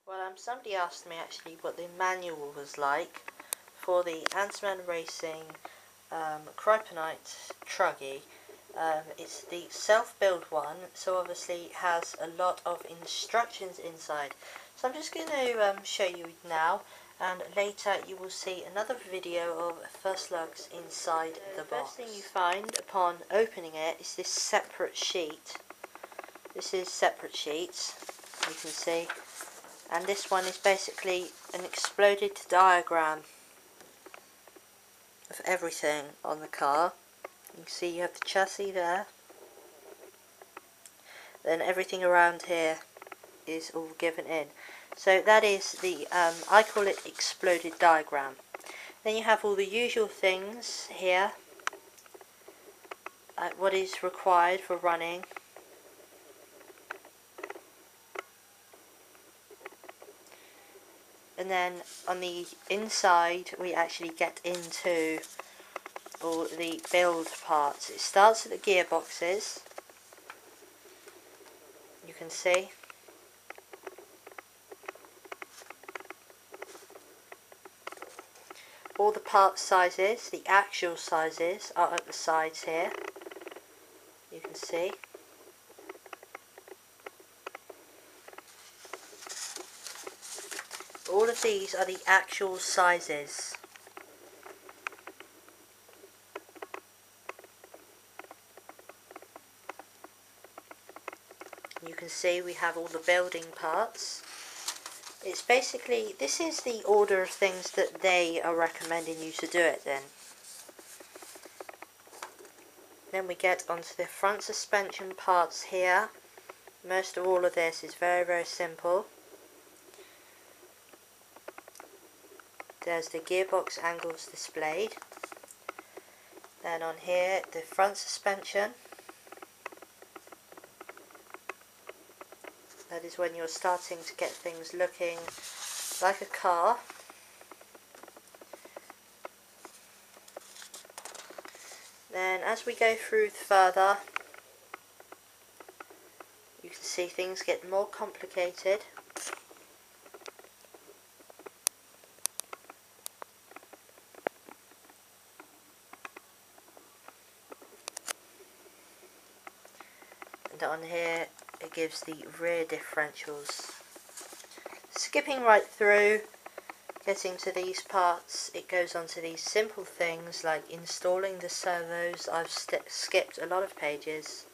Well, somebody asked me actually what the manual was like for the Ansmann Racing Kryptonite Truggy. It's the self-build one, so obviously it has a lot of instructions inside. So I'm just going to show you now, and later you will see another video of first looks inside the box. The first thing you find upon opening it is this separate sheet. This is separate sheets, you can see. And this one is basically an exploded diagram of everything on the car. You can see you have the chassis there. Then everything around here is all given in. So that is the, I call it exploded diagram. Then you have all the usual things here. What is required for running. And then on the inside we actually get into all the build parts. It starts at the gearboxes, you can see. All the part sizes, the actual sizes, are at the sides here, you can see. All of these are the actual sizes. You can see we have all the building parts. It's basically, this is the order of things that they are recommending you to do it in. Then we get onto the front suspension parts here. Most of all of this is very, very simple. There's the gearbox angles displayed. Then on here, the front suspension. That is when you're starting to get things looking like a car. Then as we go through further, you can see things get more complicated. And on here it gives the rear differentials. Skipping right through, getting to these parts, it goes on to these simple things like installing the servos. I've skipped a lot of pages.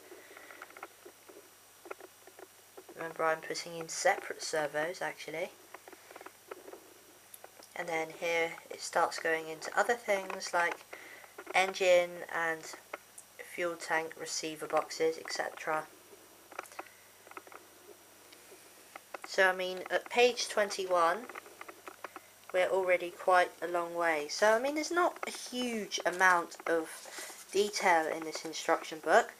Remember, I'm putting in separate servos actually. And then here it starts going into other things like engine and fuel tank receiver boxes, etc. So I mean, at page 21 we're already quite a long way. So I mean, there's not a huge amount of detail in this instruction book.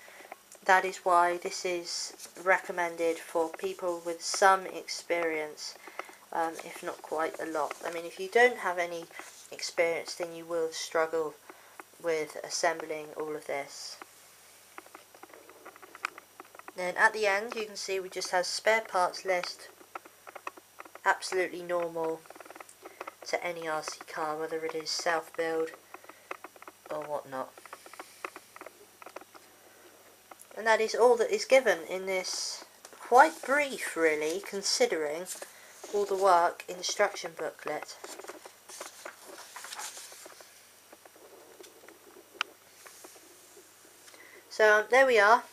That is why this is recommended for people with some experience, if not quite a lot. I mean, if you don't have any experience, then you will struggle with assembling all of this. Then at the end you can see we just have spare parts list, absolutely normal to any RC car, whether it is self-build or whatnot. And that is all that is given in this quite brief, really, considering all the work, instruction booklet. So there we are.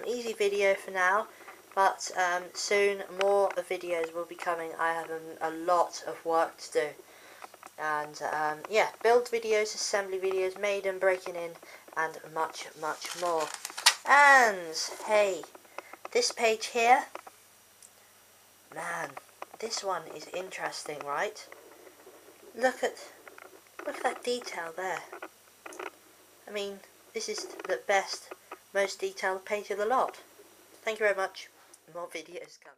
Easy video for now, but soon more videos will be coming. I have a lot of work to do, and yeah, build videos, assembly videos, made and breaking in, and much more. And hey, this page here, man, this one is interesting, right? Look at that detail there. I mean, this is the best, most detailed page of the lot. Thank you very much. More videos coming.